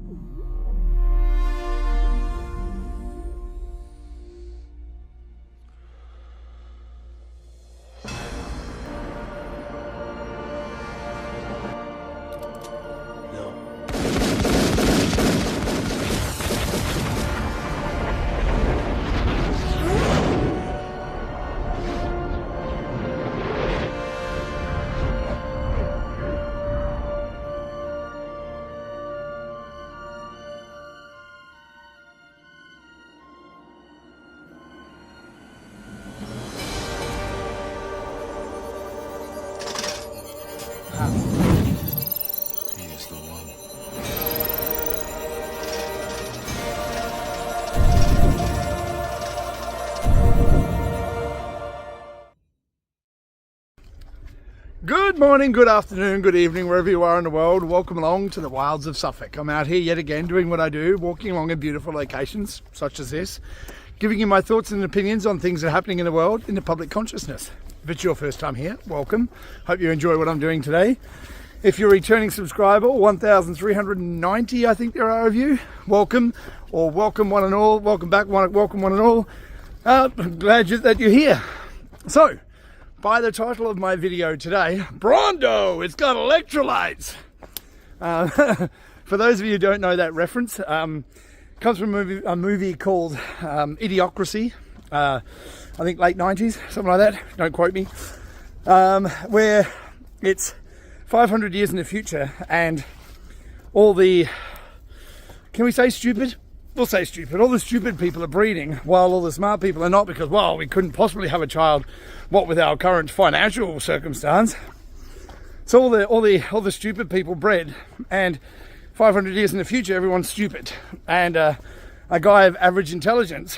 He is the one. Good morning, good afternoon, good evening, wherever you are in the world. Welcome along to the wilds of Suffolk. I'm out here yet again doing what I do, walking along in beautiful locations such as this, giving you my thoughts and opinions on things that are happening in the world in the public consciousness. If it's your first time here, welcome. Hope you enjoy what I'm doing today. If you're a returning subscriber, 1,390 I think there are of you, welcome, or welcome one and all, welcome back, welcome one and all. I'm glad that you're here. So, by the title of my video today, Brawndo, it's got electrolytes. For those of you who don't know that reference, comes from a movie called Idiocracy, I think late 90s, something like that, don't quote me, where it's 500 years in the future and all the, can we say stupid? We'll say stupid. All the stupid people are breeding while all the smart people are not, because, well, we couldn't possibly have a child, what with our current financial circumstance. So all the stupid people bred, and 500 years in the future, everyone's stupid. And a guy of average intelligence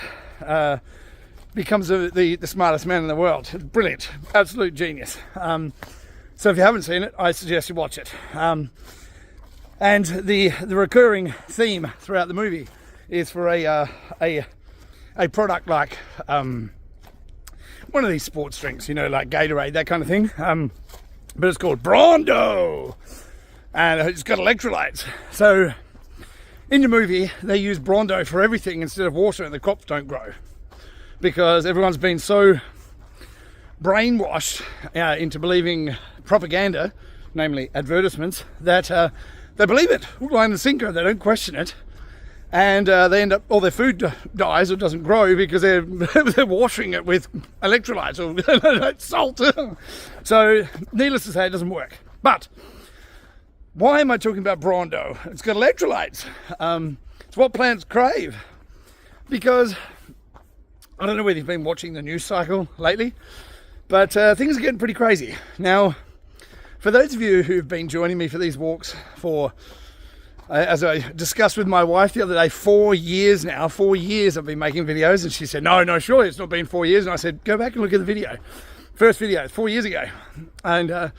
becomes the smartest man in the world. Brilliant. Absolute genius. So if you haven't seen it, I suggest you watch it. And the recurring theme throughout the movie is for a product like one of these sports drinks, you know, like Gatorade, that kind of thing. But it's called Brawndo, and it's got electrolytes. So in the movie, they use Brawndo for everything instead of water, and the crops don't grow because everyone's been so brainwashed into believing propaganda, namely advertisements, that they believe it, hook, line and sinker. They don't question it, and they end up, all their food dies or doesn't grow because they're washing it with electrolytes or salt. So needless to say, it doesn't work. But why am I talking about Brawndo? It's got electrolytes. It's what plants crave, because I don't know whether you've been watching the news cycle lately, but things are getting pretty crazy. Now, for those of you who've been joining me for these walks for, as I discussed with my wife the other day, 4 years now, 4 years I've been making videos, and she said, no, surely it's not been 4 years. And I said, go back and look at the video. First video, 4 years ago. And I've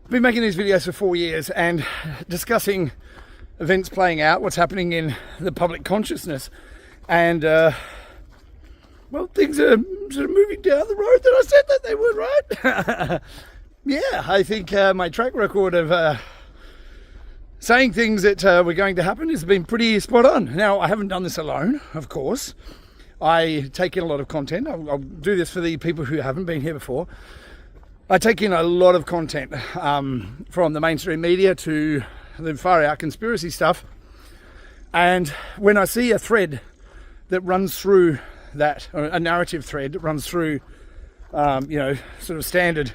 been making these videos for 4 years and discussing events playing out, what's happening in the public consciousness. And, well, things are sort of moving down the road that I said that they would, right? Yeah, I think my track record of saying things that were going to happen has been pretty spot on. Now, I haven't done this alone, of course. I take in a lot of content. I'll do this for the people who haven't been here before. I take in a lot of content from the mainstream media to the far out conspiracy stuff. And when I see a thread that runs through that, or a narrative thread that runs through, sort of standard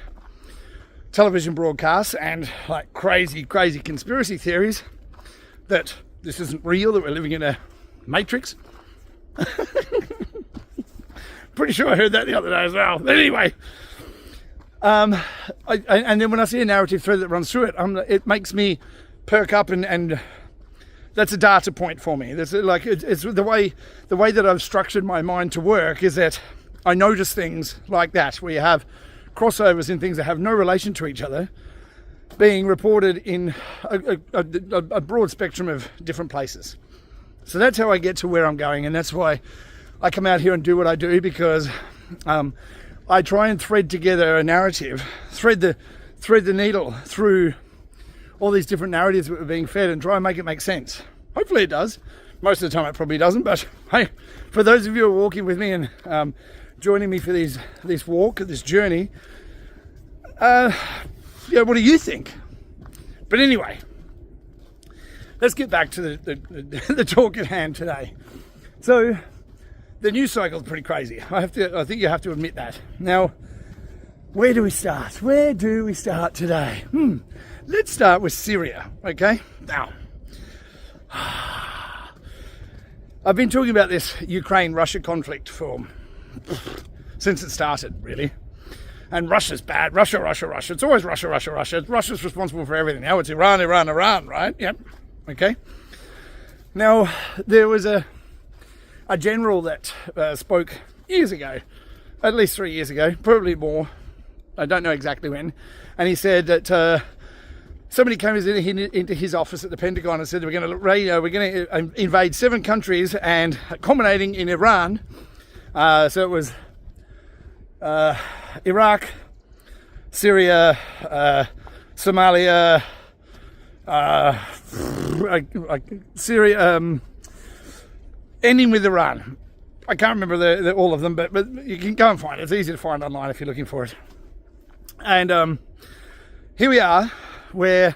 television broadcasts and like crazy conspiracy theories that this isn't real, that we're living in a matrix. Pretty sure I heard that the other day as well. But anyway, and then when I see a narrative thread that runs through it, it makes me perk up, and that's a data point for me. It's like it's the way that I've structured my mind to work is that I notice things like that, where you have crossovers in things that have no relation to each other being reported in a broad spectrum of different places. So that's how I get to where I'm going, and that's why I come out here and do what I do, because I try and thread together a narrative, thread the needle through all these different narratives that were being fed, and try and make it make sense. Hopefully it does. Most of the time it probably doesn't, but hey, for those of you who are walking with me and joining me for this walk, this journey, what do you think? But anyway, let's get back to the talk at hand today. So the news cycle is pretty crazy. I think you have to admit that. Now, where do we start? Where do we start today? Let's start with Syria, okay? Now, I've been talking about this Ukraine-Russia conflict since it started, really. And Russia's bad. Russia. It's always Russia. Russia's responsible for everything. Now it's Iran, right? Yep. Okay. Now, there was a general that spoke years ago, at least 3 years ago, probably more. I don't know exactly when. And he said that somebody came into his office at the Pentagon and said we're going to invade 7 countries and culminating in Iran. So it was Iraq, Syria, Somalia, Syria, ending with Iran. I can't remember all of them, but you can go and find it. It's easy to find online if you're looking for it. And here we are, where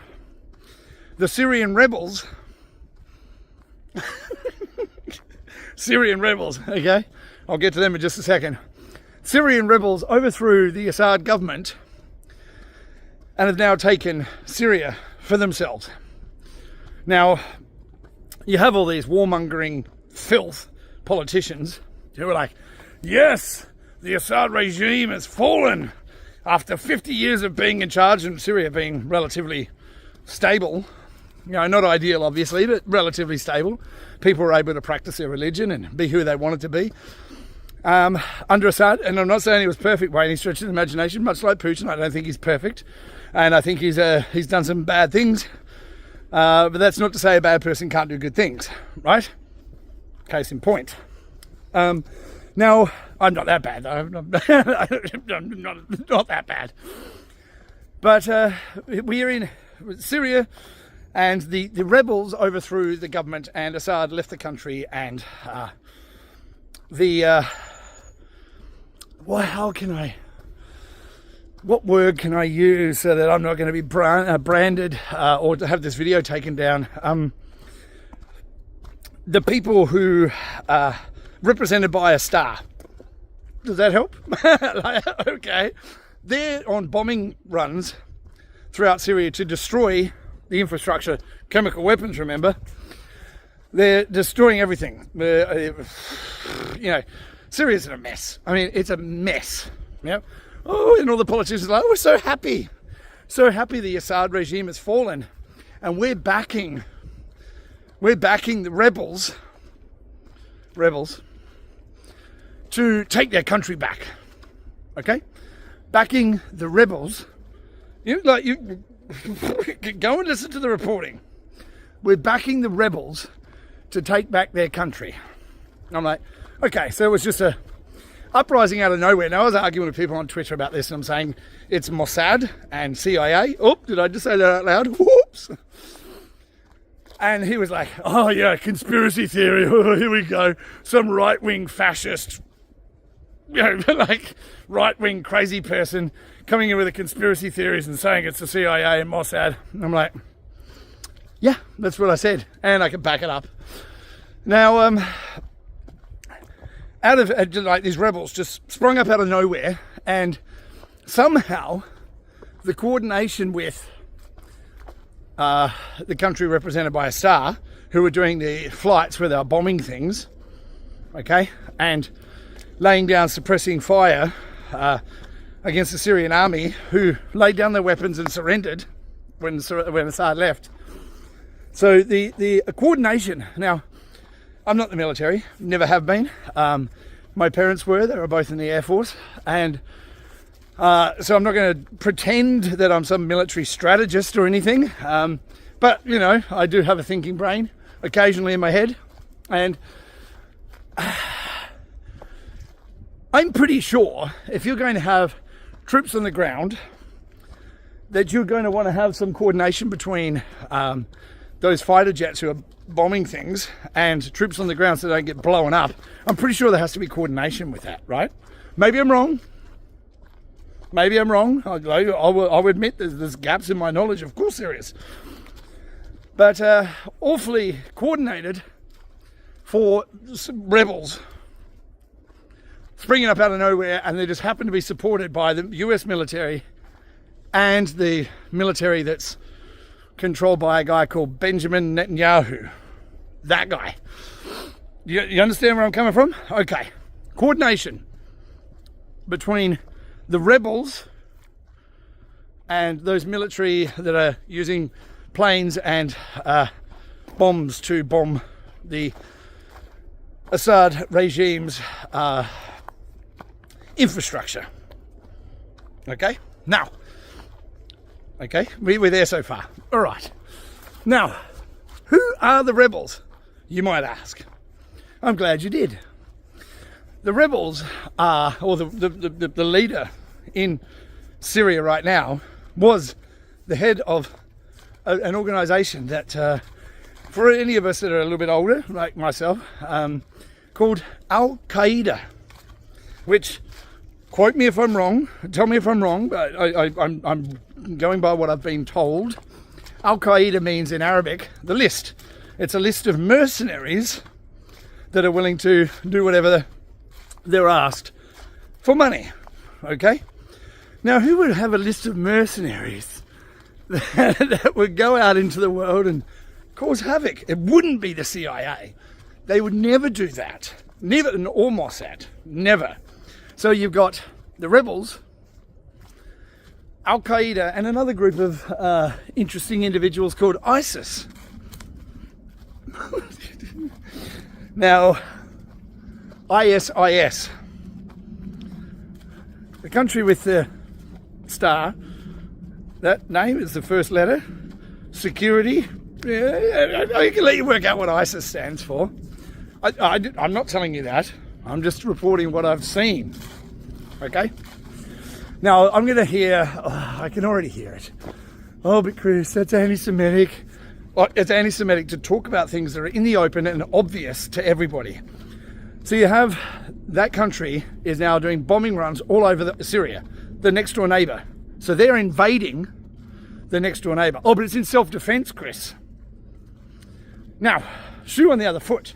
the Syrian rebels, okay, I'll get to them in just a second. Syrian rebels overthrew the Assad government and have now taken Syria for themselves. Now, you have all these warmongering filth politicians who are like, yes, the Assad regime has fallen after 50 years of being in charge and Syria being relatively stable. Not ideal, obviously, but relatively stable. People were able to practice their religion and be who they wanted to be under Assad. And I'm not saying he was perfect by any stretch of the imagination. Much like Putin, I don't think he's perfect. And I think he's done some bad things. But that's not to say a bad person can't do good things, right? Case in point. Now, I'm not that bad, though. I'm not that bad. But we're in Syria, and the rebels overthrew the government, and Assad left the country, and what word can I use so that I'm not going to be branded or to have this video taken down? The people who are represented by a star. Does that help? Okay. They're on bombing runs throughout Syria to destroy the infrastructure, chemical weapons, remember. They're destroying everything. Syria's in a mess. I mean, it's a mess. Yep. Oh, and all the politicians are like, we're so happy. So happy the Assad regime has fallen. And we're backing the rebels to take their country back. Okay? Backing the rebels. You go and listen to the reporting. We're backing the rebels to take back their country. I'm like, okay, so it was just a uprising out of nowhere. Now, I was arguing with people on Twitter about this, and I'm saying it's Mossad and CIA. Oh, did I just say that out loud? Whoops. And he was like, oh yeah, conspiracy theory. Oh, here we go. Some right-wing fascist, like right-wing crazy person coming in with the conspiracy theories and saying it's the CIA and Mossad. And I'm like, yeah, that's what I said. And I can back it up. Now, out of these rebels just sprung up out of nowhere, and somehow the coordination with the country represented by a star, who were doing the flights where they were bombing things, okay, and laying down suppressing fire against the Syrian army, who laid down their weapons and surrendered when Assad left. So the coordination. Now, I'm not the military, never have been. My parents were. They were both in the Air Force, and so I'm not going to pretend that I'm some military strategist or anything, but, I do have a thinking brain occasionally in my head, and I'm pretty sure if you're going to have troops on the ground, that you're going to want to have some coordination between those fighter jets who are bombing things and troops on the ground so they don't get blown up, I'm pretty sure there has to be coordination with that, right? Maybe I'm wrong. I'll admit there's gaps in my knowledge. Of course there is. But awfully coordinated for some rebels springing up out of nowhere, and they just happen to be supported by the US military and the military that's controlled by a guy called Benjamin Netanyahu. That guy. You understand where I'm coming from? Okay. Coordination between the rebels and those military that are using planes and bombs to bomb the Assad regime's infrastructure. Okay? Now, okay, we're there so far. All right. Now, who are the rebels, you might ask? I'm glad you did. The rebels are, or the leader in Syria right now was the head of an organisation that, for any of us that are a little bit older, like myself, called Al-Qaeda, which, quote me if I'm wrong, tell me if I'm wrong, but I'm going by what I've been told. Al-Qaeda means in Arabic, the list. It's a list of mercenaries that are willing to do whatever they're asked for money. Okay? Now, who would have a list of mercenaries that would go out into the world and cause havoc? It wouldn't be the CIA. They would never do that. Never, or Mossad. Never. So you've got the rebels, Al-Qaeda, and another group of interesting individuals called ISIS. Now, ISIS, the country with the star, that name is the first letter. Security. Yeah, I can let you work out what ISIS stands for. I'm not telling you that. I'm just reporting what I've seen. Okay? Now, I'm going to hear... Oh, I can already hear it. Oh, but Chris, that's anti-Semitic. Well, it's anti-Semitic to talk about things that are in the open and obvious to everybody. So you have that country is now doing bombing runs all over Syria, the next door neighbour. So they're invading the next door neighbour. Oh, but it's in self-defence, Chris. Now, shoe on the other foot.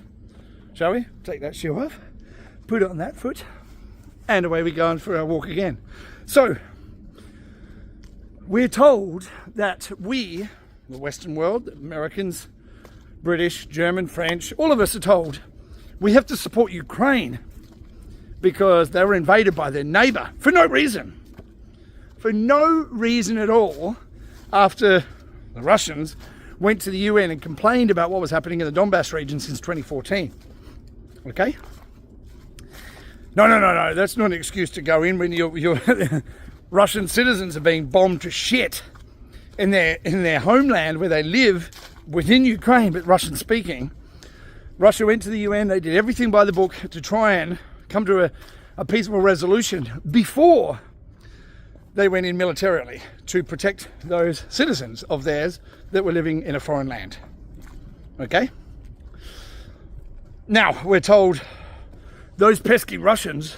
Shall we? Take that shoe off, put it on that foot, and away we go on for our walk again. So, we're told that we, the Western world, Americans, British, German, French, all of us are told we have to support Ukraine because they were invaded by their neighbour for no reason. For no reason at all, after the Russians went to the UN and complained about what was happening in the Donbass region since 2014. Okay? No, that's not an excuse to go in when your Russian citizens are being bombed to shit in their homeland where they live within Ukraine, but Russian speaking. Russia went to the UN, they did everything by the book to try and come to a peaceful resolution before they went in militarily to protect those citizens of theirs that were living in a foreign land. Okay? Now, we're told those pesky Russians,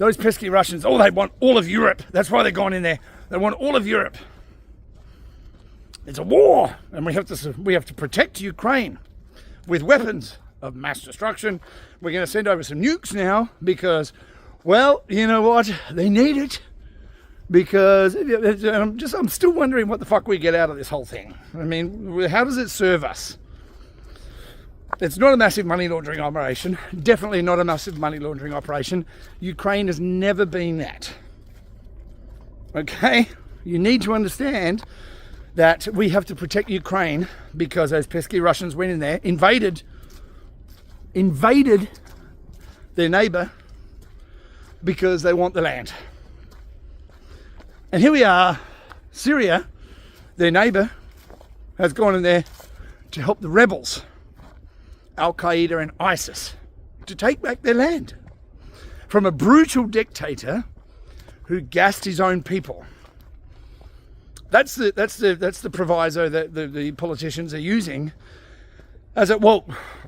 oh, they want all of Europe. That's why they've gone in there. They want all of Europe. It's a war, and we have to protect Ukraine with weapons of mass destruction. We're going to send over some nukes now because, well, you know what? They need it. Because I'm still wondering what the fuck we get out of this whole thing. I mean, how does it serve us? It's not a massive money laundering operation. Definitely not a massive money laundering operation. Ukraine has never been that. Okay? You need to understand that we have to protect Ukraine because those pesky Russians went in there, invaded their neighbour because they want the land. And here we are, Syria, their neighbour, has gone in there to help the rebels, Al-Qaeda and ISIS, to take back their land from a brutal dictator who gassed his own people. That's the proviso that the politicians are using. As it, well,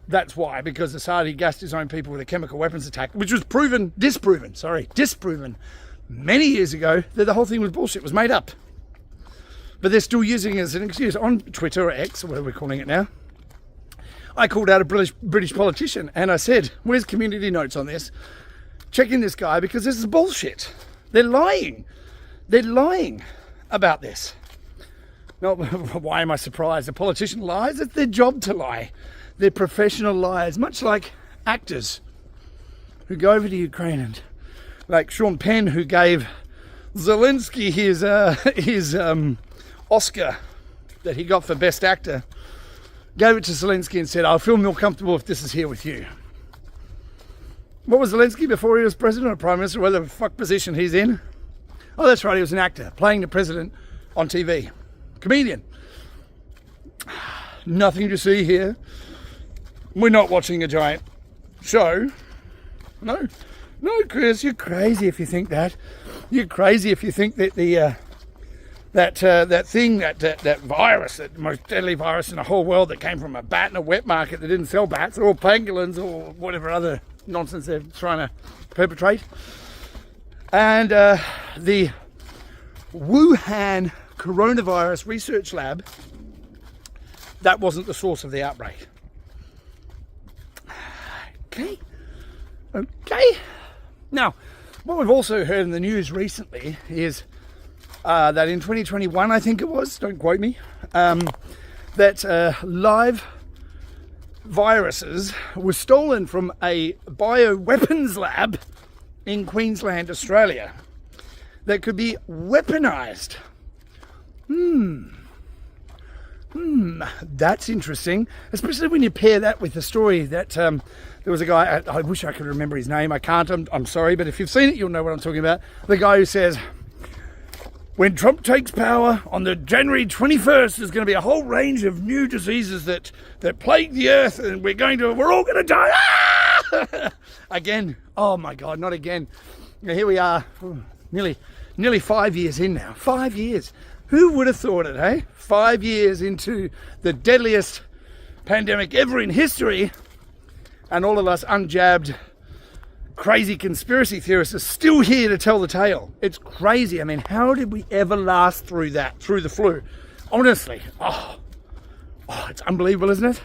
that's why, because Assad gassed his own people with a chemical weapons attack, which was disproven many years ago, that the whole thing was bullshit, was made up. But they're still using it as an excuse. On Twitter or X, or whatever we're calling it now, I called out a British politician and I said, where's community notes on this? Checking this guy, because this is bullshit. They're lying. They're lying about this. No, why am I surprised? A politician lies. It's their job to lie. They're professional liars, much like actors who go over to Ukraine, and like Sean Penn, who gave Zelensky his Oscar that he got for Best Actor, gave it to Zelensky and said, I'll feel more comfortable if this is here with you. What was Zelensky before he was president or prime minister, whatever the fuck position he's in? Oh, that's right, he was an actor, playing the president on TV. Comedian. Nothing to see here. We're not watching a giant show. No, Chris, you're crazy if you think that. You're crazy if you think that that virus, that most deadly virus in the whole world that came from a bat in a wet market that didn't sell bats, or pangolins, or whatever other nonsense they're trying to perpetrate. And the Wuhan coronavirus research lab, that wasn't the source of the outbreak. Okay. Now, what we've also heard in the news recently is that in 2021, I think it was, don't quote me, that live viruses were stolen from a bioweapons lab in Queensland, Australia, that could be weaponized. That's interesting, especially when you pair that with the story that there was a guy, I wish I could remember his name, I can't, I'm sorry, but if you've seen it, you'll know what I'm talking about. The guy who says, when Trump takes power on the January 21st, there's going to be a whole range of new diseases that plague the earth, and we're all going to die. Ah! Again, oh my God, not again. Now, here we are, nearly 5 years in now. 5 years. Who would have thought it, eh? 5 years into the deadliest pandemic ever in history, and all of us unjabbed, crazy conspiracy theorists are still here to tell the tale. It's crazy. I mean, how did we ever last through that, through the flu? Honestly, it's unbelievable, isn't it?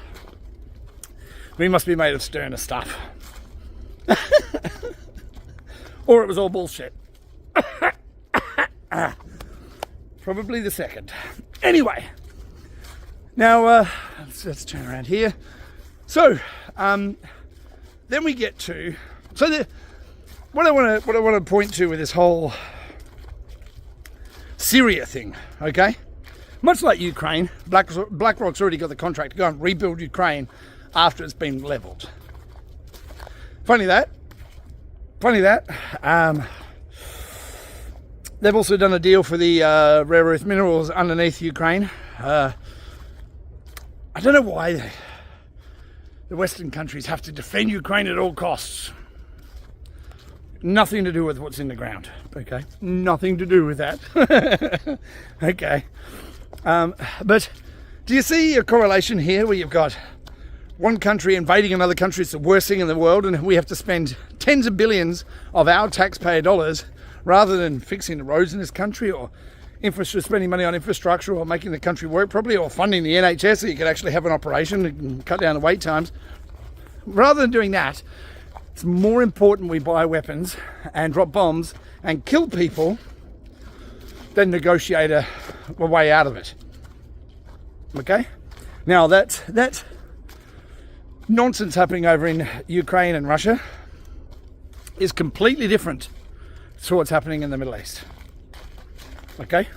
We must be made of sterner stuff. Or it was all bullshit. Probably the second. Anyway, now let's turn around here. So then we get to what I want to point to with this whole Syria thing. Okay, much like Ukraine, BlackRock's already got the contract to go and rebuild Ukraine after it's been leveled. Funny that. They've also done a deal for the rare earth minerals underneath Ukraine. I don't know why the Western countries have to defend Ukraine at all costs. Nothing to do with what's in the ground, okay? Nothing to do with that. Okay. But do you see a correlation here where you've got one country invading another country? It's the worst thing in the world, and we have to spend tens of billions of our taxpayer dollars rather than fixing the roads in this country, or spending money on infrastructure, or making the country work properly, or funding the NHS so you could actually have an operation and cut down the wait times. Rather than doing that, it's more important we buy weapons and drop bombs and kill people than negotiate a way out of it. Okay? Now that nonsense happening over in Ukraine and Russia is completely different to what's happening in the Middle East. Okay?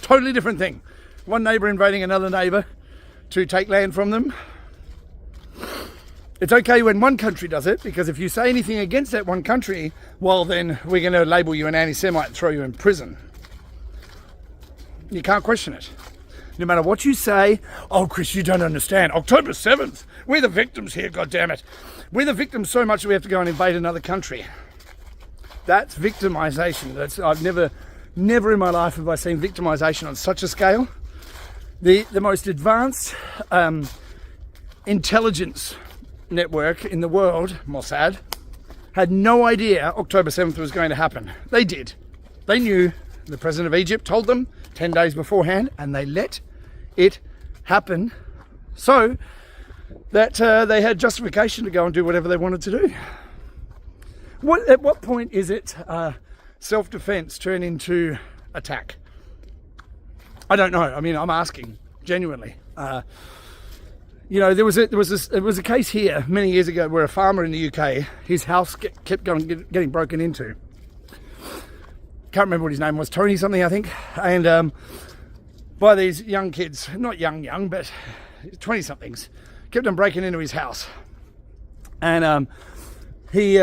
Totally different thing. One neighbour invading another neighbour to take land from them. It's okay when one country does it, because if you say anything against that one country, well, then we're going to label you an anti-Semite and throw you in prison. You can't question it. No matter what you say, oh, Chris, you don't understand. October 7th, we're the victims here, goddammit. We're the victims so much that we have to go and invade another country. That's victimization. I've never Never in my life have I seen victimization on such a scale. The most advanced intelligence network in the world, Mossad, had no idea October 7th was going to happen. They did. They knew. The president of Egypt told them 10 days beforehand, and they let it happen so that they had justification to go and do whatever they wanted to do. At what point is it self-defense turn into attack? I don't know. I mean, I'm asking genuinely. You know, there was a case here many years ago where a farmer in the UK, his house kept getting broken into. Can't remember what his name was, Tony something, I think, and by these young kids, not young, but 20-somethings, kept on breaking into his house. And he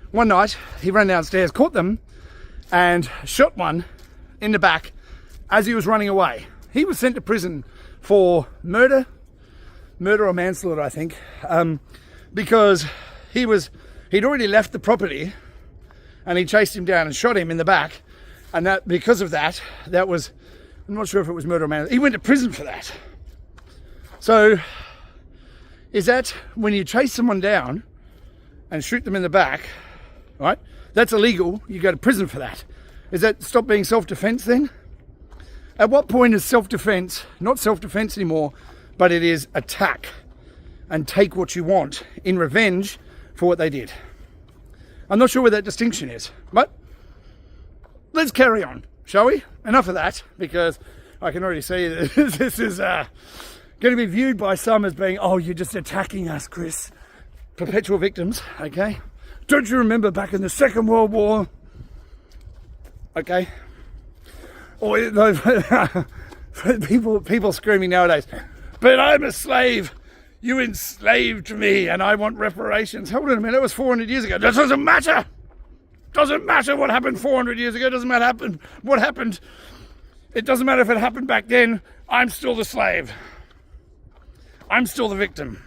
one night he ran downstairs, caught them, and shot one in the back as he was running away. He was sent to prison for murder or manslaughter, I think, because he'd already left the property. And he chased him down and shot him in the back. And that, because of that was, I'm not sure if it was murder or manslaughter. He went to prison for that. So, is that when you chase someone down and shoot them in the back, right? That's illegal. You go to prison for that. Is that stop being self-defense then? At what point is self-defense not self-defense anymore, but it is attack and take what you want in revenge for what they did? I'm not sure where that distinction is, but let's carry on, shall we? Enough of that, because I can already see that this is going to be viewed by some as being, oh, you're just attacking us, Chris. Perpetual victims, okay? Don't you remember back in the Second World War? Okay? Or those people screaming nowadays, but I'm a slave. You enslaved me and I want reparations. Hold on a minute, that was 400 years ago. That doesn't matter. Doesn't matter what happened 400 years ago. Doesn't matter what happened. It doesn't matter if it happened back then. I'm still the slave. I'm still the victim.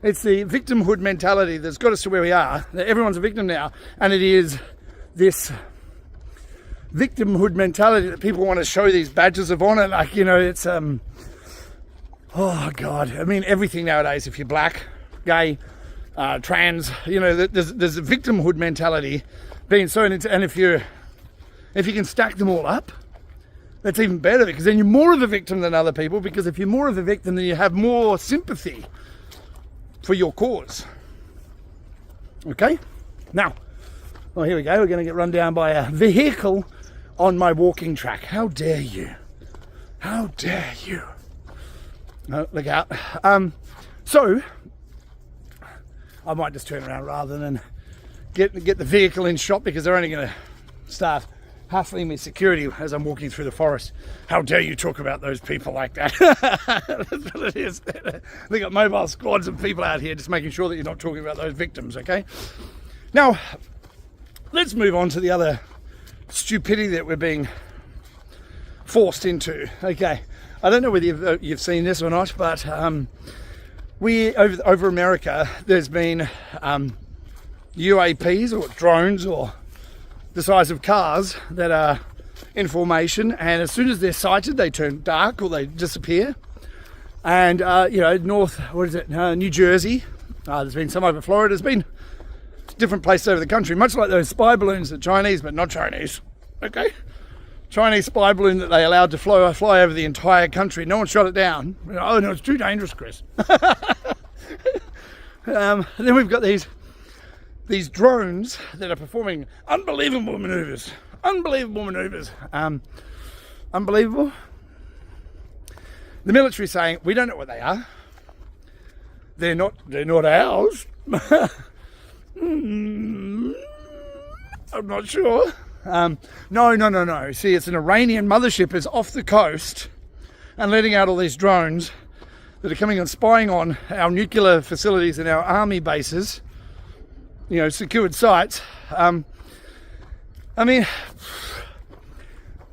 It's the victimhood mentality that's got us to where we are. That everyone's a victim now. And it is this victimhood mentality that people want to show these badges of honor. Like, you know, it's... oh God! I mean, everything nowadays. If you're black, gay, trans, you know, there's a victimhood mentality being so. And if you can stack them all up, that's even better, because then you're more of a victim than other people. Because if you're more of a victim, then you have more sympathy for your cause. Okay. Now, well, here we go. We're going to get run down by a vehicle on my walking track. How dare you? How dare you? No, look out. So, I might just turn around rather than get the vehicle in shot, because they're only going to start hassling me security as I'm walking through the forest. How dare you talk about those people like that? That's what it is. They got mobile squads of people out here just making sure that you're not talking about those victims, okay? Now, let's move on to the other stupidity that we're being forced into, okay? I don't know whether you've seen this or not, but we over America, there's been UAPs or drones or the size of cars that are in formation, and as soon as they're sighted, they turn dark or they disappear. And you know, New Jersey. There's been some over Florida. There's been different places over the country, much like those spy balloons that Chinese, but not Chinese. Okay. Chinese spy balloon that they allowed to fly over the entire country. No one shot it down. Oh no, it's too dangerous, Chris. Then we've got these drones that are performing unbelievable maneuvers. Unbelievable. The military saying, we don't know what they are. They're not ours. I'm not sure. No. See, it's an Iranian mothership is off the coast and letting out all these drones that are coming and spying on our nuclear facilities and our army bases, you know, secured sites. I mean,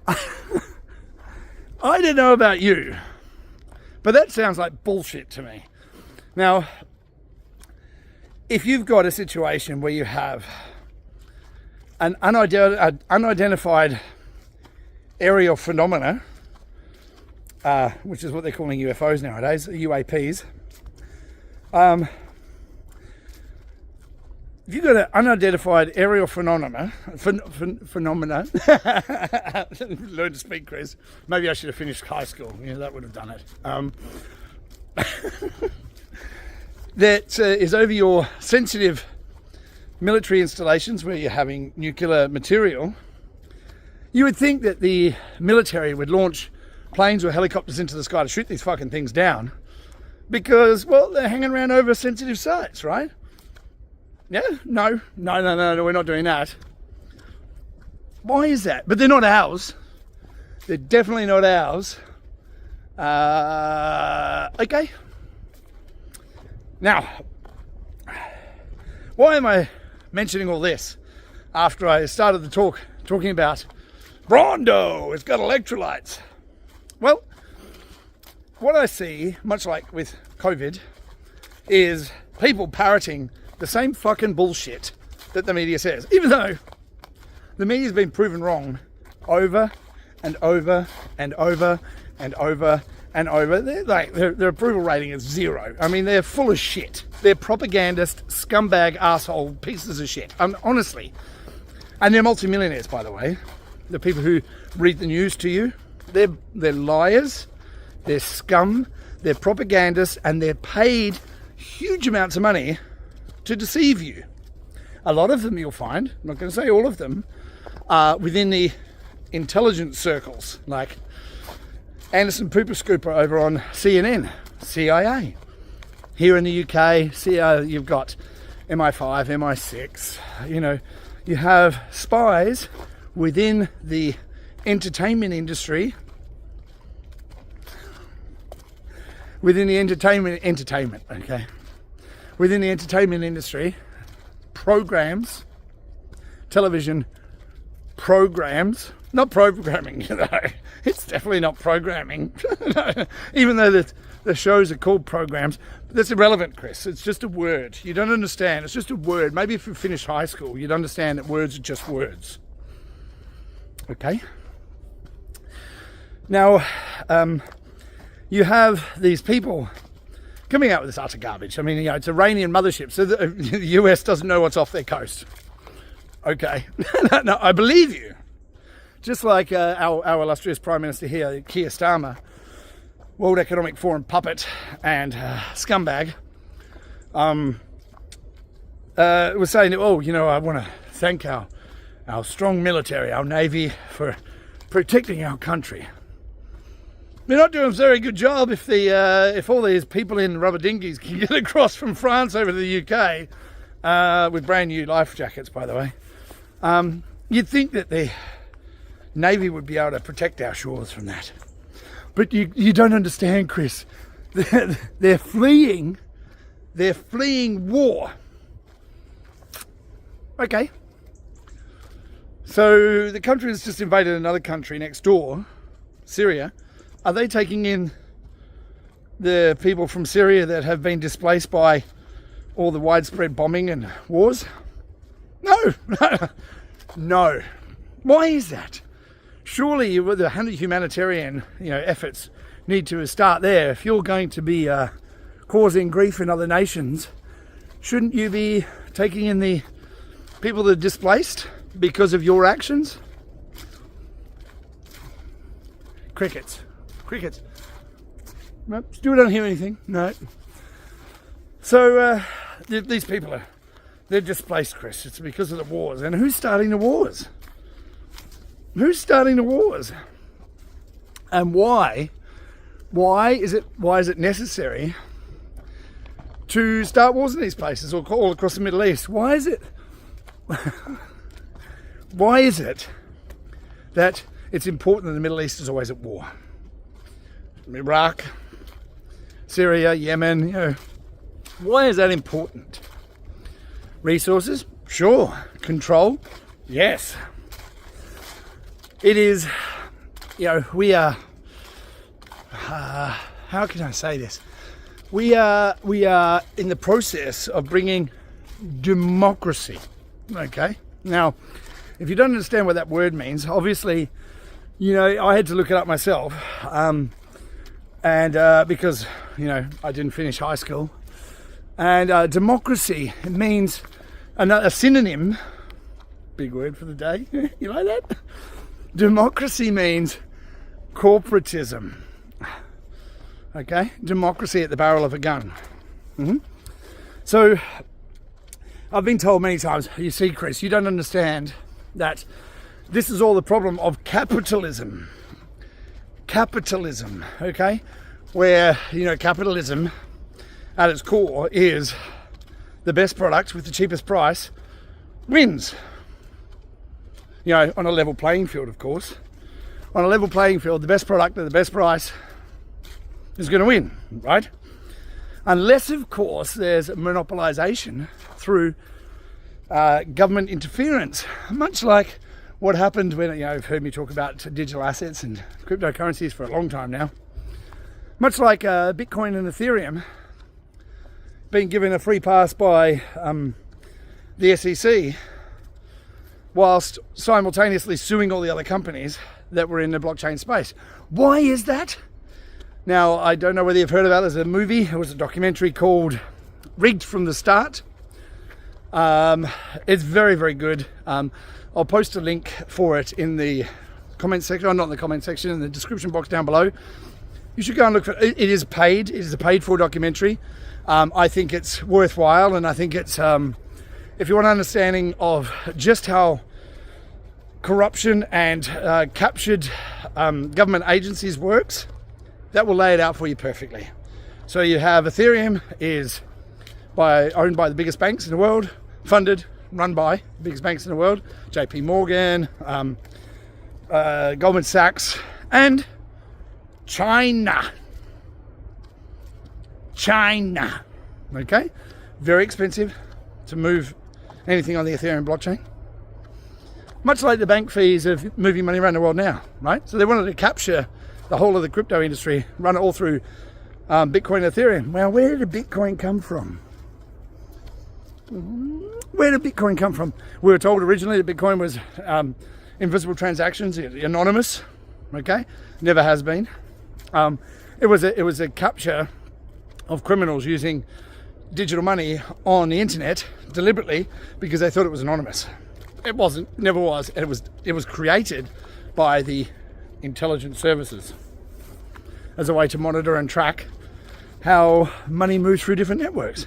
I don't know about you, but that sounds like bullshit to me. Now, if you've got a situation where you have an unidentified aerial phenomena, which is what they're calling UFOs nowadays, UAPs. If you've got an unidentified aerial phenomena, learn to speak, Chris. Maybe I should have finished high school. Yeah, that would have done it. That is over your sensitive military installations where you're having nuclear material. You would think that the military would launch planes or helicopters into the sky to shoot these fucking things down because, well, they're hanging around over sensitive sites, right? Yeah? No, we're not doing that. Why is that? But they're not ours. They're definitely not ours. Okay. Now, why am I mentioning all this after I started the talking about Brawndo, it's got electrolytes? Well, what I see, much like with COVID, is people parroting the same fucking bullshit that the media says, even though the media's been proven wrong over and over and over and over and over. Their approval rating is 0. I mean, they're full of shit. They're propagandist, scumbag, asshole pieces of shit. Honestly. And they're multimillionaires, by the way. The people who read the news to you, they're liars, they're scum, they're propagandists, and they're paid huge amounts of money to deceive you. A lot of them you'll find, I'm not going to say all of them, are within the intelligence circles, like Anderson Pooper Scooper over on CNN, CIA. Here in the UK, you've got MI5, MI6, you have spies within the entertainment industry, within the entertainment industry, programs, television programs, not programming, it's definitely not programming, even though the shows are called programs. But that's irrelevant, Chris. It's just a word. You don't understand. It's just a word. Maybe if you finish high school, you'd understand that words are just words. Okay? Now, you have these people coming out with this utter garbage. I mean, it's Iranian mothership, so the US doesn't know what's off their coast. Okay. No, I believe you. Just like our illustrious Prime Minister here, Keir Starmer, World Economic Forum puppet and scumbag, was saying, I want to thank our strong military, our Navy, for protecting our country. They're not doing a very good job if all these people in rubber dinghies can get across from France over to the UK with brand new life jackets, by the way. You'd think that the Navy would be able to protect our shores from that. But you don't understand, Chris. They're fleeing war. Okay. So the country has just invaded another country next door, Syria. Are they taking in the people from Syria that have been displaced by all the widespread bombing and wars? No. No. Why is that? Surely the humanitarian efforts need to start there. If you're going to be causing grief in other nations, shouldn't you be taking in the people that are displaced because of your actions? Crickets. Nope, still don't hear anything. No. So these people they're displaced, Chris. It's because of the wars. And who's starting the wars? And why? Why is it necessary to start wars in these places or all across the Middle East? Why is it that it's important that the Middle East is always at war? Iraq, Syria, Yemen, why is that important? Resources? Sure. Control? Yes. It is, we are, how can I say this? We are in the process of bringing democracy. Okay? Now, If you don't understand what that word means, obviously, you know, I had to look it up myself, and because, you know, I didn't finish high school. And democracy means a synonym, big word for the day, you like that? Democracy means corporatism. Okay, democracy at the barrel of a gun. So I've been told many times, you see, Chris, you don't understand that this is all the problem of capitalism. Capitalism, okay? Where, you know, capitalism at its core is the best product with the cheapest price wins. You know, on a level playing field, of course. On a level playing field, the best product at the best price is going to win, right? Unless, of course, there's monopolization through government interference, much like what happened when, you know, you've heard me talk about digital assets and cryptocurrencies for a long time now. Much like Bitcoin and Ethereum being given a free pass by the SEC, whilst simultaneously suing all the other companies that were in the blockchain space. Why is that? Now, I don't know whether you've heard about it. There's a movie, it was a documentary called Rigged from the Start. It's very, very good. I'll post a link for it in the comment section, or not in the comment section, in the description box down below. You should go and look for it. It is paid. It is a paid-for documentary. I think it's worthwhile, and I think it's, if you want an understanding of just how corruption and captured government agencies works, that will lay it out for you perfectly. So you have Ethereum is owned by the biggest banks in the world, funded, run by the biggest banks in the world, JP Morgan, Goldman Sachs, and China. Okay? Very expensive to move anything on the Ethereum blockchain. Much like the bank fees of moving money around the world now, right? So they wanted to capture the whole of the crypto industry, run it all through Bitcoin and Ethereum. Well, where did Bitcoin come from? Where did Bitcoin come from? We were told originally that Bitcoin was invisible transactions, anonymous, okay? Never has been. It was a capture of criminals using digital money on the internet deliberately because they thought it was anonymous. It wasn't, never was. It was created by the intelligence services as a way to monitor and track how money moves through different networks.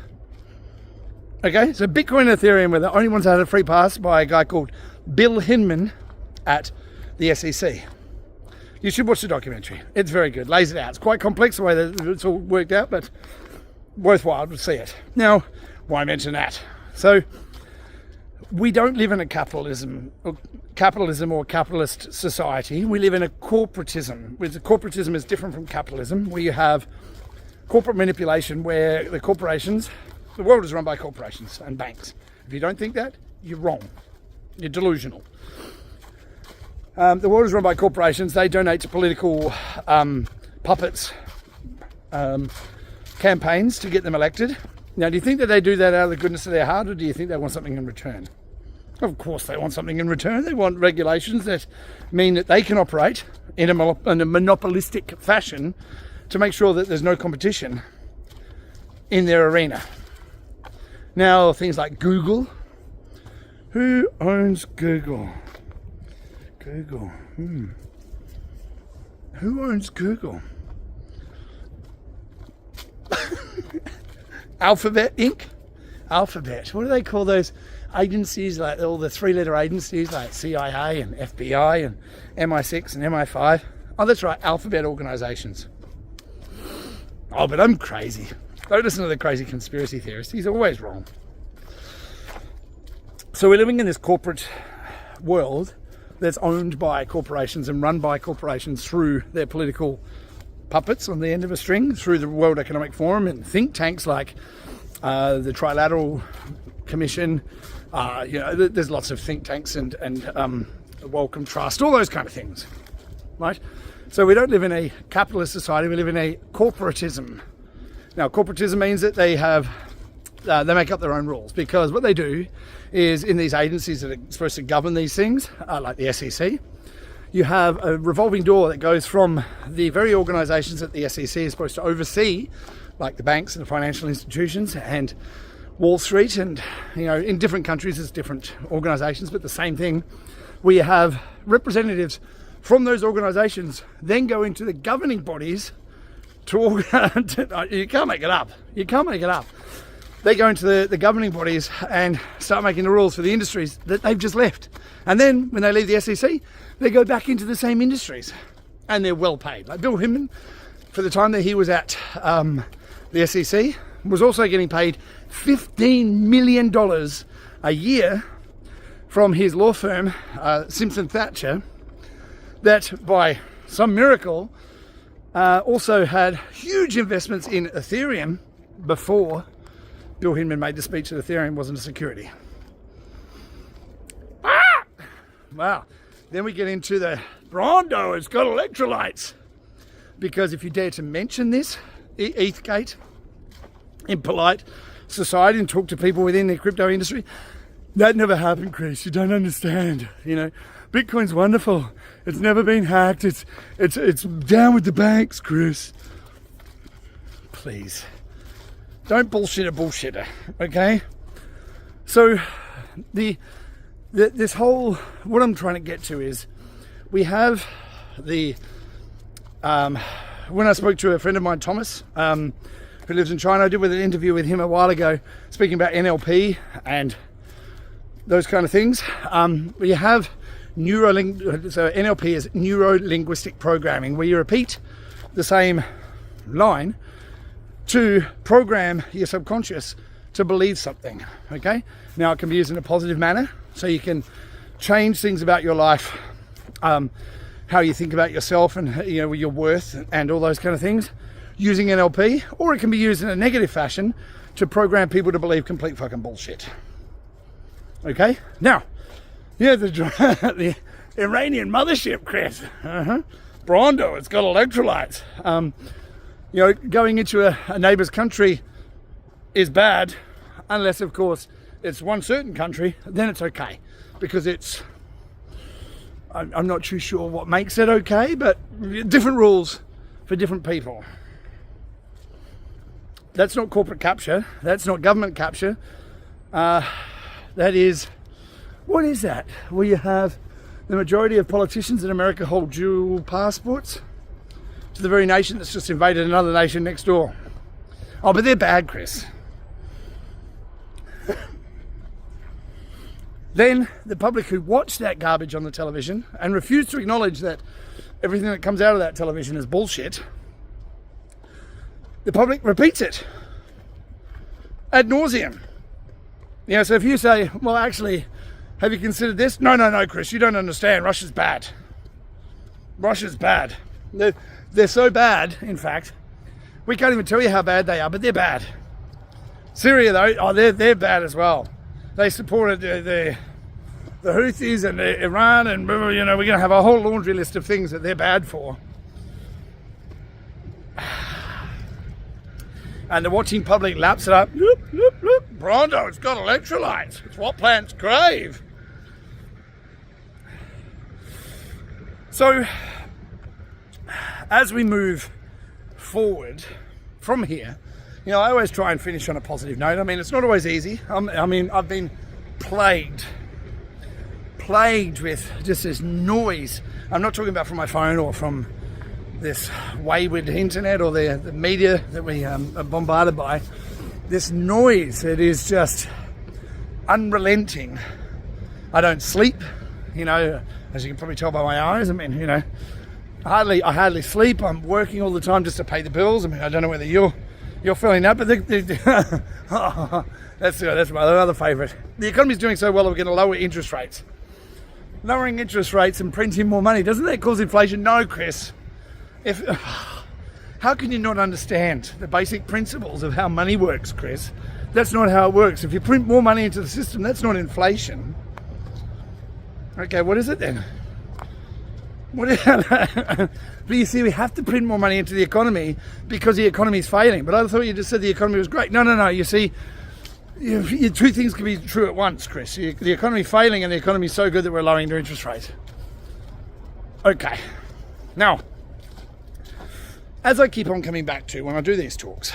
Okay, so Bitcoin and Ethereum were the only ones that had a free pass by a guy called Bill Hinman at the SEC. You should watch the documentary. It's very good, lays it out. It's quite complex the way that it's all worked out, but worthwhile to see it. Now, why mention that? So, we don't live in a capitalism or capitalist society. We live in a corporatism. Corporatism is different from capitalism, where you have corporate manipulation, where the world is run by corporations and banks. If you don't think that, you're wrong. You're delusional. The world is run by corporations. They donate to political puppets campaigns to get them elected. Now, do you think that they do that out of the goodness of their heart, or do you think they want something in return? Of course they want something in return. They want regulations that mean that they can operate in a monopolistic fashion to make sure that there's no competition in their arena. Now, things like Google. Who owns Google? Google. Who owns Google? Alphabet Inc. Alphabet. What do they call those agencies, like all the three-letter agencies like CIA and FBI and MI6 and MI5? Oh, that's right, alphabet organizations. Oh, but I'm crazy. Don't listen to the crazy conspiracy theorists. He's always wrong. So we're living in this corporate world that's owned by corporations and run by corporations through their political puppets on the end of a string, through the World Economic Forum and think tanks like the Trilateral Commission. There's lots of think tanks and the Wellcome Trust, all those kind of things, right? So we don't live in a capitalist society, we live in a corporatism. Now, corporatism means that they have they make up their own rules, because what they do is, in these agencies that are supposed to govern these things, like the SEC, you have a revolving door that goes from the very organisations that the SEC is supposed to oversee, like the banks and the financial institutions and Wall Street, and in different countries there's different organisations, but the same thing, where you have representatives from those organisations then go into the governing bodies to organise. You can't make it up. You can't make it up. They go into the governing bodies and start making the rules for the industries that they've just left. And then when they leave the SEC, they go back into the same industries, and they're well paid. Like Bill Hinman, for the time that he was at the SEC, was also getting paid $15 million a year from his law firm, Simpson Thatcher, that by some miracle also had huge investments in Ethereum before Bill Hinman made the speech that Ethereum wasn't a security. Wow. Then we get into the Brawndo, it's got electrolytes. Because if you dare to mention this, ETHgate, in polite society and talk to people within the crypto industry, that never happened, Chris. You don't understand. Bitcoin's wonderful. It's never been hacked. It's down with the banks, Chris. Please. Don't bullshit a bullshitter, okay? So this whole, what I'm trying to get to is, we have the, when I spoke to a friend of mine, Thomas, who lives in China, I did an interview with him a while ago, speaking about NLP and those kind of things. We have so NLP is neuro-linguistic programming, where you repeat the same line to program your subconscious to believe something, okay? Now, it can be used in a positive manner, so you can change things about your life, how you think about yourself and your worth and all those kind of things, using NLP, or it can be used in a negative fashion to program people to believe complete fucking bullshit. Okay? Now, the Iranian mothership, Chris. Brawndo, it's got electrolytes. Going into a neighbour's country is bad, unless, of course, it's one certain country, then it's okay. Because I'm not too sure what makes it okay, but different rules for different people. That's not corporate capture. That's not government capture. That is, what is that? Where you have the majority of politicians in America hold dual passports to the very nation that's just invaded another nation next door. Oh, but they're bad, Chris. Then the public who watch that garbage on the television and refuse to acknowledge that everything that comes out of that television is bullshit, the public repeats it ad nauseum. So if you say, well, actually, have you considered this? No, Chris, you don't understand. Russia's bad. Russia's bad. They're so bad, in fact, we can't even tell you how bad they are, but they're bad. Syria, though, they're bad as well. They supported the Houthis and Iran, and we're going to have a whole laundry list of things that they're bad for. And the watching public laps it up. Look, Brawndo, it's got electrolytes. It's what plants crave. So, as we move forward from here, I always try and finish on a positive note. I mean, it's not always easy. I've been plagued with just this noise. I'm not talking about from my phone or from this wayward internet or the media that we are bombarded by. This noise, it is just unrelenting. I don't sleep, as you can probably tell by my eyes. I hardly sleep. I'm working all the time just to pay the bills. I don't know whether you're feeling that, but that's my other favourite. The economy's doing so well, we're going to lower interest rates. Lowering interest rates and printing more money, doesn't that cause inflation? No, Chris. How can you not understand the basic principles of how money works, Chris? That's not how it works. If you print more money into the system, that's not inflation. Okay, what is it then? But you see, we have to print more money into the economy because the economy is failing. But I thought you just said the economy was great. No. You see, two things can be true at once, Chris. The economy failing and the economy so good that we're lowering the interest rate. Okay. Now, as I keep on coming back to when I do these talks,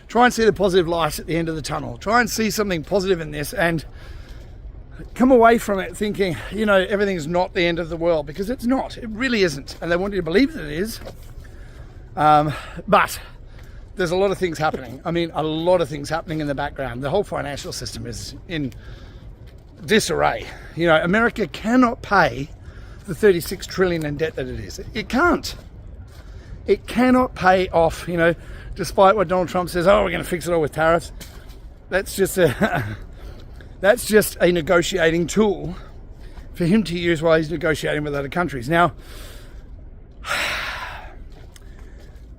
try and see the positive light at the end of the tunnel. Try and see something positive in this and come away from it thinking, everything's not the end of the world, because it's not. It really isn't. And they want you to believe that it is. But there's a lot of things happening. I mean, a lot of things happening in the background. The whole financial system is in disarray. America cannot pay the 36 trillion in debt that it is. It can't. It cannot pay off, despite what Donald Trump says, we're going to fix it all with tariffs. That's just a negotiating tool for him to use while he's negotiating with other countries. Now,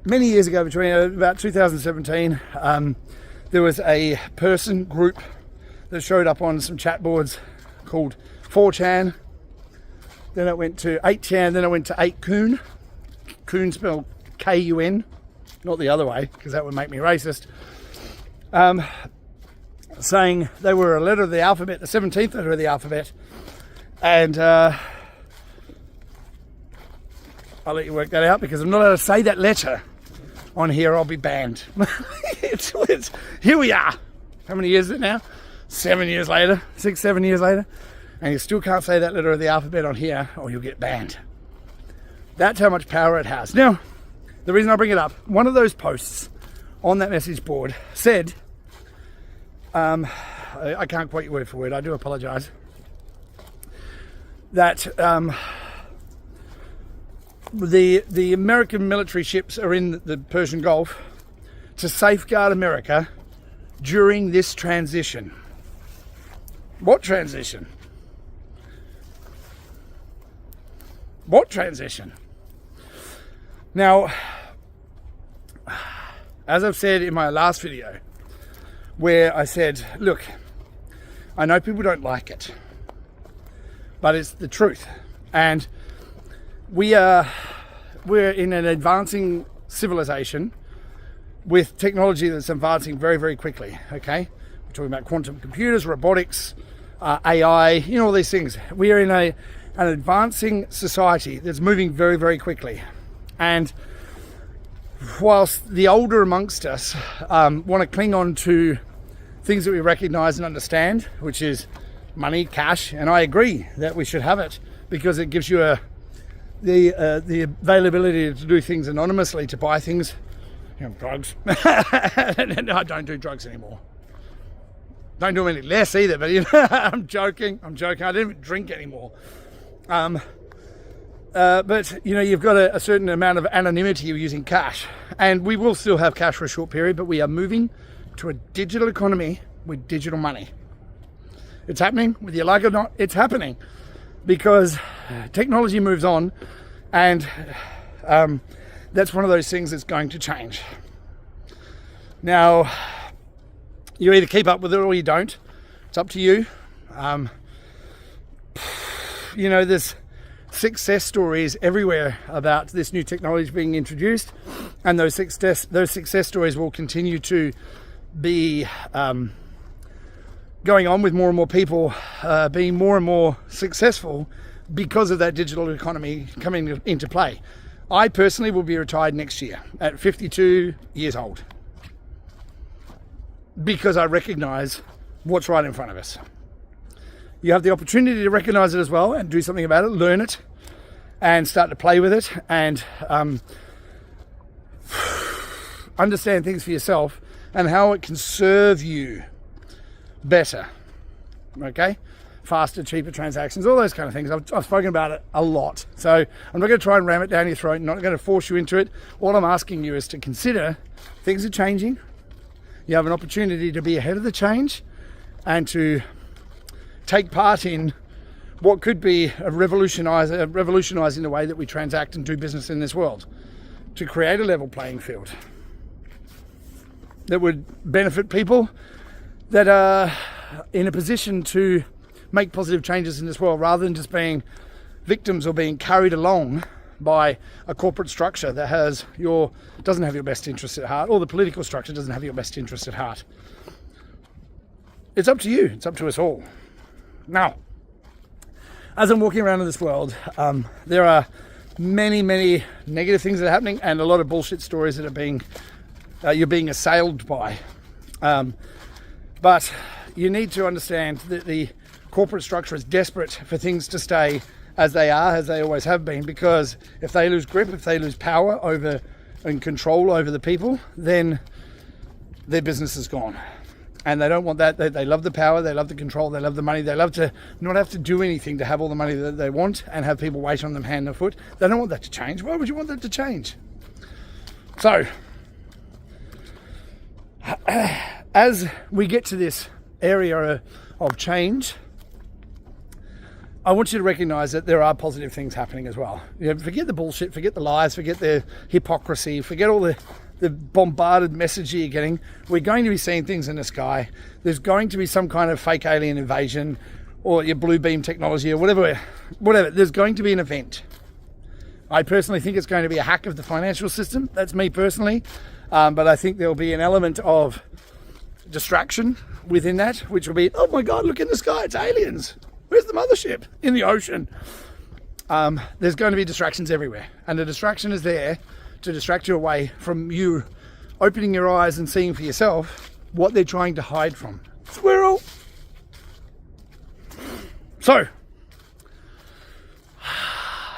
many years ago, between about 2017, there was a group that showed up on some chat boards called 4chan. Then it went to 8chan, then it went to 8kun. Kun spelled Kun, not the other way, because that would make me racist. Saying they were a letter of the alphabet, the 17th letter of the alphabet. And I'll let you work that out, because I'm not allowed to say that letter on here. I'll be banned. Here we are. How many years is it now? 7 years later, 7 years later. And you still can't say that letter of the alphabet on here, or you'll get banned. That's how much power it has. Now, the reason I bring it up, one of those posts on that message board said, I can't quote you word for word, I do apologise, that the American military ships are in the Persian Gulf to safeguard America during this transition. What transition? What transition? Now, as I've said in my last video, where I said, look, I know people don't like it, but it's the truth. And we're in an advancing civilization with technology that's advancing very, very quickly, okay? We're talking about quantum computers, robotics, AI, all these things. We are in an advancing society that's moving very, very quickly. And whilst the older amongst us want to cling on to things that we recognise and understand, which is money, cash, and I agree that we should have it because it gives you the availability to do things anonymously, to buy things, drugs. I don't do drugs anymore. Don't do any less either, but I'm joking. I don't even drink anymore. But you've got a certain amount of anonymity using cash, and we will still have cash for a short period, but we are moving to a digital economy with digital money. It's happening, whether you like it or not. It's happening because technology moves on, and that's one of those things that's going to change. Now, you either keep up with it or you don't. It's up to you. There's success stories everywhere about this new technology being introduced, and those success stories will continue to be going on with more and more people being more and more successful because of that digital economy coming into play. I personally will be retired next year at 52 years old because I recognise what's right in front of us. You have the opportunity to recognise it as well and do something about it, learn it, and start to play with it and understand things for yourself and how it can serve you better. Okay? Faster, cheaper transactions, all those kind of things. I've spoken about it a lot. So I'm not going to try and ram it down your throat. I'm not going to force you into it. All I'm asking you is to consider things are changing. You have an opportunity to be ahead of the change and to take part in what could be revolutionising the way that we transact and do business in this world, to create a level playing field that would benefit people that are in a position to make positive changes in this world, rather than just being victims or being carried along by a corporate structure that doesn't have your best interest at heart, or the political structure doesn't have your best interest at heart. it's up to you. It's up to us all. Now, as I'm walking around in this world, there are many, many negative things that are happening and a lot of bullshit stories that are being, you're being assailed by. But you need to understand that the corporate structure is desperate for things to stay as they are, as they always have been, because if they lose grip, if they lose power over and control over the people, then their business is gone. And they don't want that. They love the power, they love the control, they love the money, they love to not have to do anything to have all the money that they want and have people wait on them hand and foot. They don't want that to change. Why would you want that to change? So, as we get to this area of change, I want you to recognize that there are positive things happening as well. You know, forget the bullshit, forget the lies, forget the hypocrisy, forget all the bombarded message you're getting. We're going to be seeing things in the sky. There's going to be some kind of fake alien invasion or your blue beam technology or whatever. There's going to be an event. I personally think it's going to be a hack of the financial system. That's me personally. But I think there'll be an element of distraction within that, which will be, oh my God, look in the sky, it's aliens. Where's the mothership? In the ocean. There's going to be distractions everywhere. And the distraction is there to distract you away from you opening your eyes and seeing for yourself what they're trying to hide from. Squirrel! So,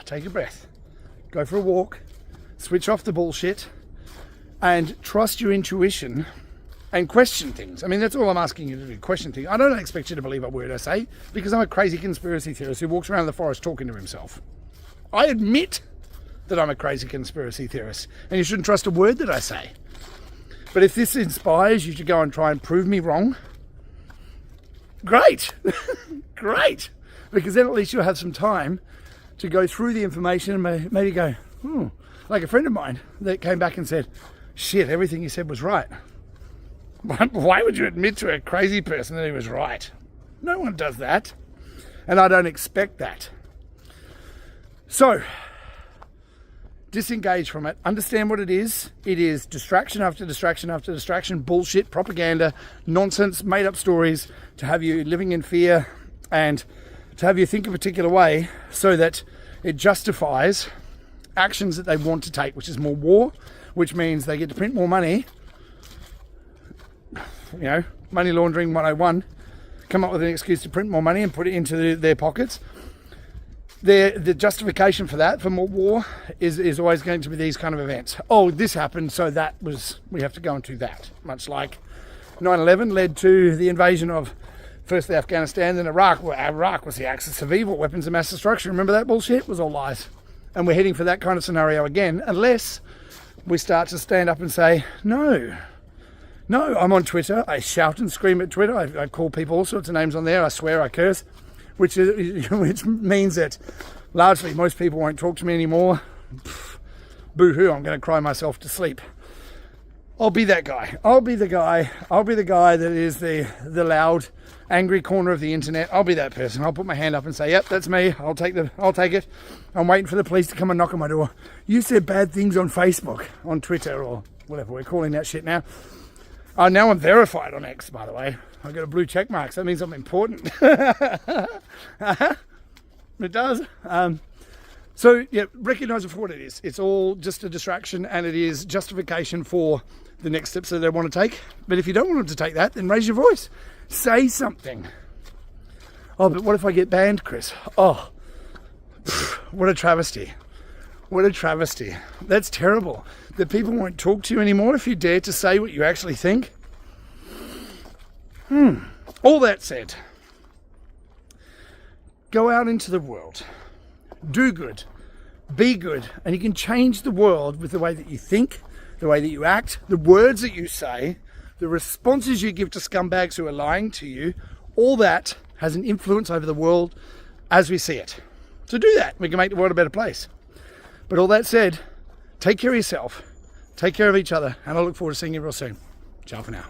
take a breath, go for a walk, switch off the bullshit, and trust your intuition and question things. I mean, that's all I'm asking you to do, question things. I don't expect you to believe a word I say, because I'm a crazy conspiracy theorist who walks around the forest talking to himself. I admit that I'm a crazy conspiracy theorist, and you shouldn't trust a word that I say. But if this inspires you to go and try and prove me wrong, great, great, because then at least you'll have some time to go through the information and maybe go, like a friend of mine that came back and said, shit, everything you said was right. Why would you admit to a crazy person that he was right? No one does that, and I don't expect that. So, disengage from it, understand what it is. It is distraction after distraction after distraction, bullshit, propaganda, nonsense, made up stories to have you living in fear and to have you think a particular way so that it justifies actions that they want to take, which is more war, which means they get to print more money. You know, money laundering 101, come up with an excuse to print more money and put it into their pockets. The justification for that, for more war, is always going to be these kind of events. Oh, this happened, so we have to go and do that. Much like 9/11 led to the invasion of, firstly Afghanistan, then Iraq. Well, Iraq was the axis of evil, weapons of mass destruction. Remember that bullshit? It was all lies. And we're heading for that kind of scenario again, unless we start to stand up and say, no, I'm on Twitter. I shout and scream at Twitter. I call people all sorts of names on there. I swear, I curse. Which means that largely most people won't talk to me anymore. Boo-hoo, I'm going to cry myself to sleep. I'll be that guy. I'll be the guy that is the loud, angry corner of the internet. I'll be that person. I'll put my hand up and say, yep, that's me. I'll take it. I'm waiting for the police to come and knock on my door. You said bad things on Facebook, on Twitter, or whatever we're calling that shit now. Now I'm verified on X, by the way. I've got a blue check mark, so that means I'm important. It does. So, yeah, recognise it for what it is. It's all just a distraction, and it is justification for the next steps that they want to take. But if you don't want them to take that, then raise your voice. Say something. Oh, but what if I get banned, Chris? Oh, what a travesty. What a travesty. That's terrible. That people won't talk to you anymore if you dare to say what you actually think. All that said, go out into the world, do good, be good, and you can change the world with the way that you think, the way that you act, the words that you say, the responses you give to scumbags who are lying to you. All that has an influence over the world as we see it. So do that. We can make the world a better place. But all that said, take care of yourself, take care of each other, and I look forward to seeing you real soon. Ciao for now.